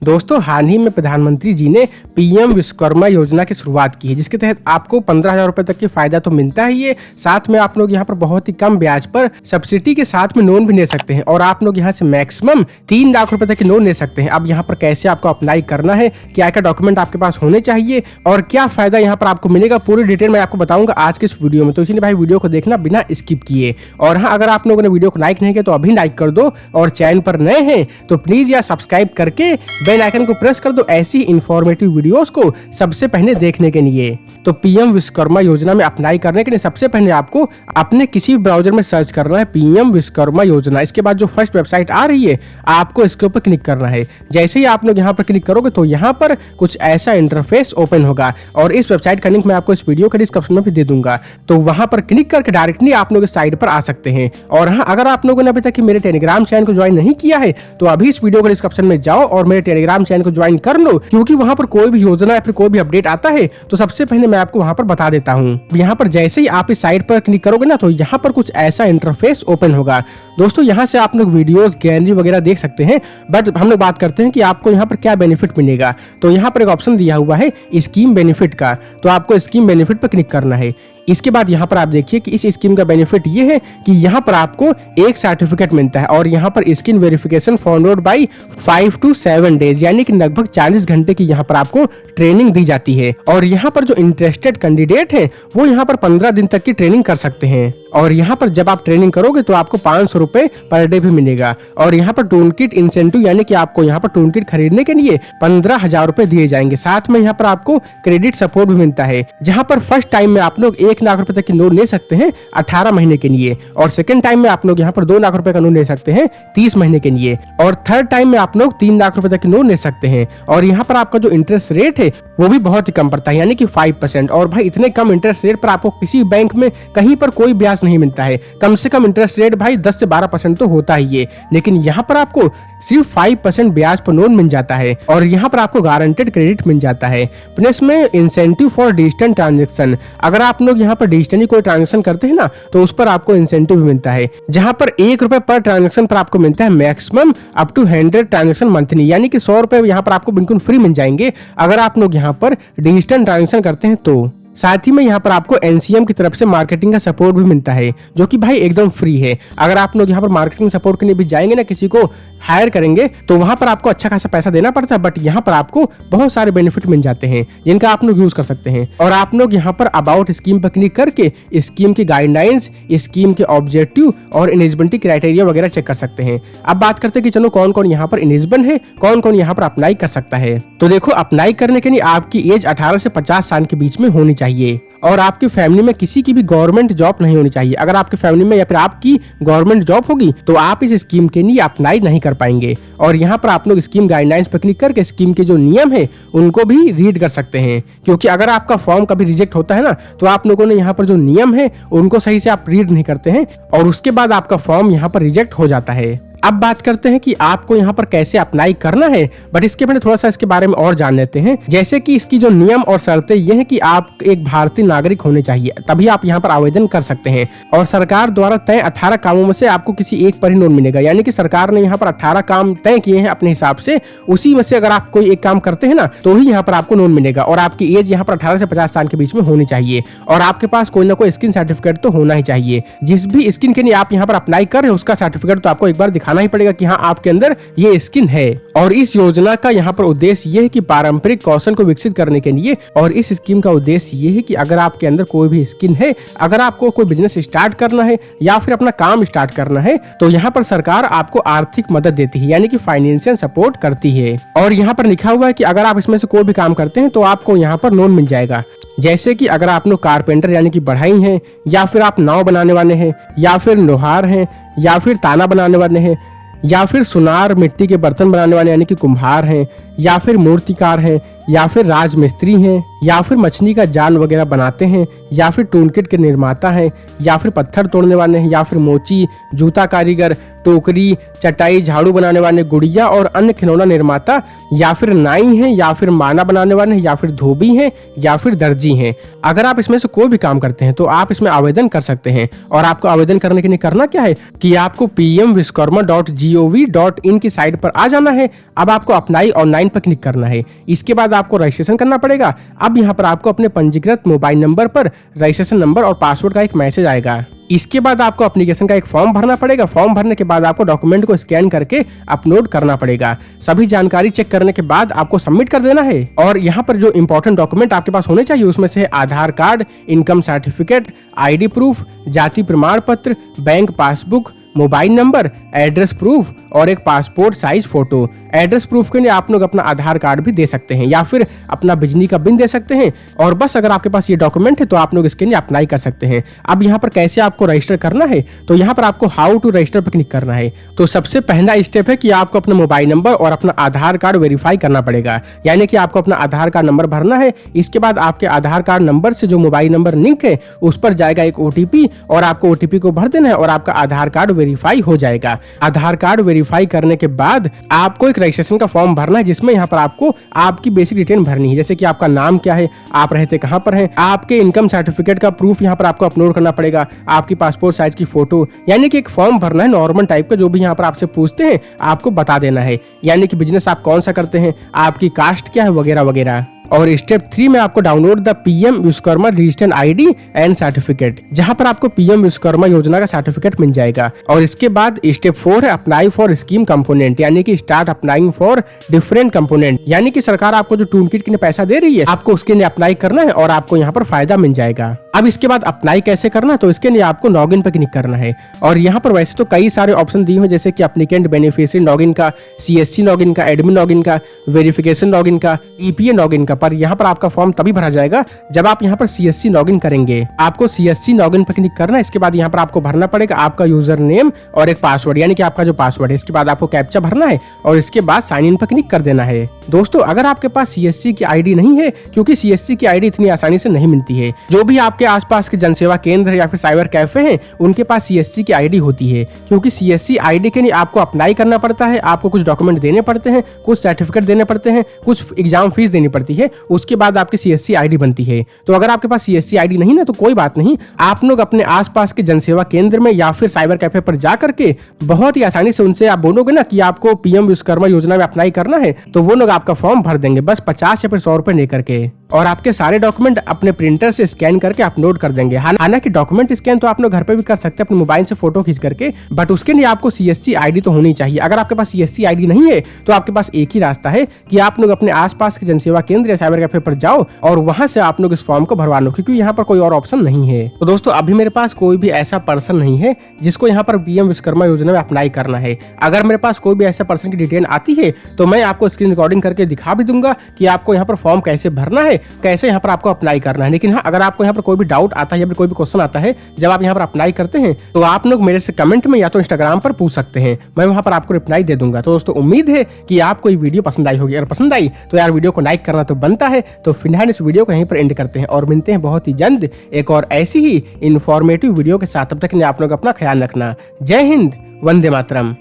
दोस्तों हाल ही में प्रधानमंत्री जी ने पीएम विश्वकर्मा योजना की शुरुआत की है, जिसके तहत आपको 15,000 रुपए तक की फायदा तो मिलता ही है। साथ में आप लोग यहाँ पर बहुत ही कम ब्याज पर सब्सिडी के साथ में लोन भी ले सकते हैं और आप लोग यहाँ से मैक्सिमम 3 लाख रुपए तक की लोन ले सकते हैं। अब यहाँ पर कैसे आपको अप्लाई करना है, क्या क्या डॉक्यूमेंट आपके पास होने चाहिए और क्या फायदा यहाँ पर आपको मिलेगा, पूरी डिटेल मैं आपको बताऊंगा आज के इस वीडियो में। तो इसलिए भाई वीडियो को देखना बिना स्किप किए। और हाँ, अगर आप लोगों ने वीडियो को लाइक नहीं किया तो अभी लाइक कर दो और चैनल पर नए हैं तो प्लीज यार सब्सक्राइब करके बेल आइकन को प्रेस कर दो ऐसी इंफॉर्मेटिव वीडियोस को सबसे पहले देखने के लिए। तो पीएम विश्वकर्मा योजना में अप्लाई करने के लिए सबसे पहले आपको अपने किसी ब्राउजर में सर्च करना है पीएम विश्वकर्मा योजना। इसके बाद जो फर्स्ट वेबसाइट आ रही है आपको इसके ऊपर क्लिक करना है। जैसे ही आप लोग यहाँ पर क्लिक करोगे तो यहाँ पर कुछ ऐसा इंटरफेस ओपन होगा और इस वेबसाइट का लिंक मैं आपको इस वीडियो के डिस्क्रिप्शन में भी दे दूंगा। तो वहां पर क्लिक करके डायरेक्टली आप लोग इस साइट पर आ सकते हैं। और हाँ, अगर आप लोगों ने अभी तक मेरे टेलीग्राम चैनल को ज्वाइन नहीं किया है तो अभी इस वीडियो के डिस्क्रिप्शन में जाओ और मेरे टेलीग्राम चैनल को ज्वाइन कर लो, क्योंकि वहां पर कोई भी योजना या फिर कोई भी अपडेट आता है तो सबसे पहले मैं आपको वहां पर बता देता हूँ। यहाँ पर जैसे ही आप इस साइट पर क्लिक करोगे ना तो यहाँ पर कुछ ऐसा इंटरफेस ओपन होगा। दोस्तों यहाँ से आप लोग वीडियोस गैलरी वगैरह देख सकते हैं, बट हम लोग बात करते हैं कि आपको यहाँ पर क्या बेनिफिट मिलेगा। तो यहाँ पर एक ऑप्शन दिया हुआ है स्कीम बेनिफिट का, तो आपको स्कीम बेनिफिट पर क्लिक करना है। इसके बाद यहाँ पर आप देखिए कि इस स्कीम का बेनिफिट ये है कि यहाँ पर आपको एक सर्टिफिकेट मिलता है और यहाँ पर skin verification followed by 5 to 7 days, यानी कि लगभग 40 घंटे की यहाँ पर आपको ट्रेनिंग दी जाती है। और यहाँ पर जो इंटरेस्टेड कैंडिडेट है वो यहाँ पर 15 दिन तक की ट्रेनिंग कर सकते हैं। और यहाँ पर जब आप ट्रेनिंग करोगे तो आपको 500 रुपए पर डे भी मिलेगा। और यहाँ पर टूल किट इंसेंटिव, यानी कि आपको यहाँ पर टूल किट खरीदने के लिए 15,000 रुपए दिए जाएंगे। साथ में यहाँ पर आपको क्रेडिट सपोर्ट भी मिलता है, जहाँ पर फर्स्ट टाइम में आप लोग 1 लाख रुपए तक की लोन ले सकते हैं 18 महीने के लिए, और सेकंड टाइम में आप लोग यहाँ पर 2 लाख रुपए का लोन ले सकते हैं 30 महीने के लिए, और थर्ड टाइम में आप लोग 3 लाख रुपए तक की लोन ले सकते हैं। और यहाँ पर आपका जो इंटरेस्ट रेट है वो भी बहुत ही कम पड़ता है, यानी कि 5%। और भाई इतने कम इंटरेस्ट रेट पर आपको किसी बैंक में कहीं पर कोई ब्याज नहीं मिलता है। कम से कम इंटरेस्ट रेट भाई 10 से 12% तो होता ही है, लेकिन यहाँ पर आपको सिर्फ 5% ब्याज पर लोन मिल जाता है। और यहाँ पर आपको गारंटेड क्रेडिट मिल जाता है। प्लस में इंसेंटिव फॉर डिजिटल ट्रांजेक्शन, अगर आप लोग यहाँ पर डिजिटली कोई ट्रांजेक्शन करते हैं ना तो उस पर आपको इंसेंटिव मिलता है, जहाँ पर 1 रुपए पर ट्रांजेक्शन पर आपको मिलता है maximum up to 100 transaction monthly, यानी कि 100 रुपए यहाँ पर आपको बिल्कुल फ्री मिल जाएंगे अगर आप लोग यहाँ पर डिजिटल ट्रांजेक्शन करते हैं तो। साथ ही में यहाँ पर आपको एनसीएम की तरफ से मार्केटिंग का सपोर्ट भी मिलता है, जो कि भाई एकदम फ्री है। अगर आप लोग यहाँ पर मार्केटिंग सपोर्ट के लिए भी जाएंगे ना, किसी को हायर करेंगे तो वहां पर आपको अच्छा खासा पैसा देना पड़ता है, बट यहाँ पर आपको बहुत सारे बेनिफिट मिल जाते हैं जिनका आप लोग यूज कर सकते हैं। और आप लोग यहाँ पर अबाउट स्कीम पर क्लिक करके स्कीम की गाइडलाइंस, स्कीम के ऑब्जेक्टिव और एलिजिबिलिटी क्राइटेरिया वगैरह चेक कर सकते हैं। अब बात करते हैं कि चलो कौन कौन यहाँ पर एलिजिबल है, कौन कौन यहाँ पर अप्लाई कर सकता है। तो देखो, अप्लाई करने के लिए आपकी एज 18 से 50 साल के बीच में होनी चाहिए और आपकी फैमिली में किसी की भी गवर्नमेंट जॉब नहीं होनी चाहिए। अगर आपकी फैमिली में या फिर आपकी गवर्नमेंट जॉब होगी तो आप इस स्कीम के लिए अप्लाई नहीं कर पाएंगे। और यहाँ पर आप लोग स्कीम गाइडलाइंस पर क्लिक करके स्कीम के जो नियम है उनको भी रीड कर सकते हैं, क्योंकि अगर आपका फॉर्म कभी रिजेक्ट होता है ना तो आप लोगों ने यहाँ पर जो नियम है उनको सही से आप रीड नहीं करते हैं और उसके बाद आपका फॉर्म यहाँ पर रिजेक्ट हो जाता है। अब बात करते हैं कि आपको यहाँ पर कैसे अप्लाई करना है, बट इसके पहले थोड़ा सा इसके बारे में और जान लेते हैं। जैसे कि इसकी जो नियम और शर्तें ये है कि आप एक भारतीय नागरिक होने चाहिए, तभी आप यहाँ पर आवेदन कर सकते हैं। और सरकार द्वारा तय 18 कामों में से आपको किसी एक पर ही लोन मिलेगा, यानी कि सरकार ने यहाँ पर 18 काम तय किए हैं अपने हिसाब से, उसी में से अगर आप कोई एक काम करते हैं ना तो ही यहाँ पर आपको लोन मिलेगा। और आपकी एज यहाँ पर 18 से 50 साल के बीच में होनी चाहिए और आपके पास कोई ना कोई स्किन सर्टिफिकेट तो होना ही चाहिए। जिस भी स्किन के लिए आप यहाँ पर अप्लाई कर रहे हैं उसका सर्टिफिकेट तो आपको एक बार दिखाना ही पड़ेगा कि हाँ आपके अंदर ये स्किन है। और इस योजना का यहाँ पर उद्देश्य ये है कि पारंपरिक कौशल को विकसित करने के लिए, और इस स्कीम का उद्देश्य ये है कि अगर आपके अंदर कोई भी स्किन है, अगर आपको कोई बिजनेस स्टार्ट करना है या फिर अपना काम स्टार्ट करना है तो यहाँ पर सरकार आपको आर्थिक मदद देती है, यानी कि फाइनेंशियल सपोर्ट करती है। और यहाँ पर लिखा हुआ है कि अगर आप इसमें से कोई भी काम करते हैं तो आपको यहाँ पर लोन मिल जाएगा। जैसे कि अगर आप लोग कारपेंटर यानी कि बढ़ई हैं, या फिर आप नाव बनाने वाले हैं, या फिर लोहार हैं, या फिर ताना बनाने वाले हैं, या फिर सुनार मिट्टी के बर्तन बनाने वाले यानी कि कुम्हार हैं, या फिर मूर्तिकार हैं, या फिर राजमिस्त्री हैं, या फिर मछली का जाल वगैरह बनाते हैं, या फिर टूलकिट के निर्माता हैं, या फिर पत्थर तोड़ने वाले हैं, या फिर मोची, जूता कारीगर, टोकरी, चटाई, झाड़ू बनाने वाले गुड़िया और अन्य खिलौना निर्माता, या फिर नाई हैं, या फिर माना बनाने वाले हैं, या फिर धोबी हैं, या फिर दर्जी हैं। अगर आप इसमें से कोई भी काम करते हैं तो आप इसमें आवेदन कर सकते हैं। और आपको आवेदन करने के लिए करना क्या है कि आपको pmvishwakarma.gov.in की साइट पर आ जाना है। अब आपको अप्लाई ऑनलाइन पर क्लिक करना है। इसके बाद आपको रजिस्ट्रेशन करना पड़ेगा। अब यहाँ पर आपको अपने पंजीकृत मोबाइल नंबर पर रजिस्ट्रेशन नंबर और पासवर्ड का एक मैसेज आएगा। इसके बाद आपको एप्लीकेशन का एक फॉर्म भरना पड़ेगा। फॉर्म भरने के बाद आपको डॉक्यूमेंट को स्कैन करके अपलोड करना पड़ेगा। सभी जानकारी चेक करने के बाद आपको सबमिट कर देना है। और यहाँ पर जो इंपॉर्टेंट डॉक्यूमेंट आपके पास होने चाहिए उसमें से Aadhaar card, income certificate, ID proof, जाति प्रमाण पत्र, bank passbook, mobile number, address proof और एक passport size photo. Address proof के लिए आप लोग अपना आधार कार्ड भी दे सकते हैं या फिर अपना बिजली का बिल दे सकते हैं। और बस अगर आपके पास ये डॉक्यूमेंट है तो आप लोग इसके लिए अप्लाई कर सकते हैं। अब यहाँ पर कैसे आपको रजिस्टर करना है, तो यहाँ पर आपको हाउ टू रजिस्टर पर क्लिक करना है। तो सबसे पहला स्टेप है कि आपको अपना मोबाइल नंबर और अपना आधार कार्ड वेरीफाई करना पड़ेगा, यानी कि आपको अपना आधार कार्ड नंबर भरना है। इसके बाद आपके आधार कार्ड नंबर से जो मोबाइल नंबर लिंक है उस पर जाएगा एक OTP और आपको OTP को भर देना है और आपका आधार कार्ड वेरीफाई हो जाएगा। आधार कार्ड वेरीफाई करने के बाद आपको एक रजिस्ट्रेशन का फॉर्म भरना है, जिसमें यहाँ पर आपको आपकी बेसिक डिटेल भरनी है, जैसे कि आपका नाम क्या है, आप रहते कहाँ पर हैं, आपके इनकम सर्टिफिकेट का प्रूफ यहाँ पर आपको अपलोड करना पड़ेगा, आपकी पासपोर्ट साइज की फोटो, यानी कि एक फॉर्म भरना है नॉर्मल टाइप का। जो भी यहाँ पर आपसे पूछते हैं आपको बता देना है, यानी कि बिजनेस आप कौन सा करते हैं, आपकी कास्ट क्या है, वगैरह वगैरह। और स्टेप 3 में आपको download the PM Vishwakarma registration ID and certificate, जहां पर आपको PM विश्वकर्मा योजना का सर्टिफिकेट मिल जाएगा। और इसके बाद स्टेप 4 है अप्लाई फॉर स्कीम कंपोनेंट, यानी कि start applying for different component, यानी कि सरकार आपको जो टूल किट के लिए पैसा दे रही है आपको उसके लिए अप्लाई करना है और आपको यहाँ पर फायदा मिल जाएगा। अब इसके बाद अप्लाई कैसे करना, तो इसके लिए आपको लॉगिन पर क्लिक करना है। और यहाँ पर वैसे तो कई सारे ऑप्शन दिए हुए, जैसे कि एप्लीकेंट बेनिफिशियरी लॉगिन का, CSC लॉगिन का, एडमिन लॉगिन का, वेरिफिकेशन लॉगिन का, EPA लॉगिन का। पर यहाँ पर आपका फॉर्म तभी भरा जाएगा जब आप यहाँ पर CSC लॉगिन करेंगे। आपको CSC लॉगिन पर क्लिक करना है। इसके बाद यहाँ पर आपको भरना पड़ेगा आपका यूजर नेम और एक पासवर्ड, यानी कि आपका जो पासवर्ड है। इसके बाद आपको कैप्चा भरना है और इसके बाद साइन इन पर क्लिक कर देना है। दोस्तों, अगर आपके पास CSC की ID नहीं है, क्योंकि CSC की ID इतनी आसानी से नहीं मिलती है, जो भी आपके आसपास के जनसेवा केंद्र या फिर साइबर कैफे हैं उनके पास CSC की ID होती है। क्योंकि CSC ID के लिए आपको अप्लाई करना पड़ता है, आपको कुछ डॉक्यूमेंट देने पड़ते हैं, कुछ सर्टिफिकेट देने पड़ते हैं, कुछ एग्जाम फीस देनी पड़ती है, उसके बाद आपकी CSC ID बनती है। तो अगर आपके पास CSC ID नहीं ना तो कोई बात नहीं, आप लोग अपने आसपास के जनसेवा केंद्र में या फिर साइबर कैफे पर जा करके बहुत ही आसानी से उनसे आप बोलोगे ना कि आपको PM विश्वकर्मा योजना में अप्लाई करना है, तो वो लोग आपका फॉर्म भर देंगे, बस 50 या फिर 100 रुपए लेकर के। और आपके सारे डॉक्यूमेंट अपने प्रिंटर से स्कैन करके अपलोड कर देंगे। हालांकि डॉक्यूमेंट स्कैन तो आप लोग घर पे भी कर सकते हैं अपने मोबाइल से फोटो खींच करके, बट उसके लिए आपको CSC ID तो होनी चाहिए। अगर आपके पास CSC ID नहीं है तो आपके पास एक ही रास्ता है कि आप लोग अपने आसपास के जनसेवा केंद्र या साइबर कैफे पर जाओ और वहां से आप लोग इस फॉर्म को भरवा लो, क्योंकि यहाँ पर कोई और ऑप्शन नहीं है। तो दोस्तों, अभी मेरे पास कोई भी ऐसा पर्सन नहीं है जिसको यहाँ पर PM विश्वकर्मा योजना में अप्लाई करना है। अगर मेरे पास कोई भी ऐसा पर्सन की डिटेल आती है तो मैं आपको स्क्रीन रिकॉर्डिंग करके दिखा भी दूंगा कि आपको यहाँ पर फॉर्म कैसे भरना है, कैसे यहाँ पर आपको अप्लाई करना है। लेकिन हाँ, अगर आपको यहाँ पर कोई भी डाउट आता है या फिर कोई भी क्वेश्चन आता है जब आप यहाँ पर अप्लाई करते हैं, तो आप लोग मेरे से कमेंट में या तो इंस्टाग्राम पर पूछ सकते हैं, मैं वहाँ पर आपको रिप्लाई दे दूंगा। तो दोस्तों, उम्मीद है कि आपको ये वीडियो पसंद आई होगी। अगर पसंद आई तो यार वीडियो को लाइक करना तो बनता है। तो फिलहाल इस वीडियो को यहीं पर एंड करते हैं और मिलते हैं बहुत ही जल्द एक और ऐसी ही इन्फॉर्मेटिव वीडियो के साथ। तब तक आप लोग अपना ख्याल रखना। जय हिंद, वंदे मातरम।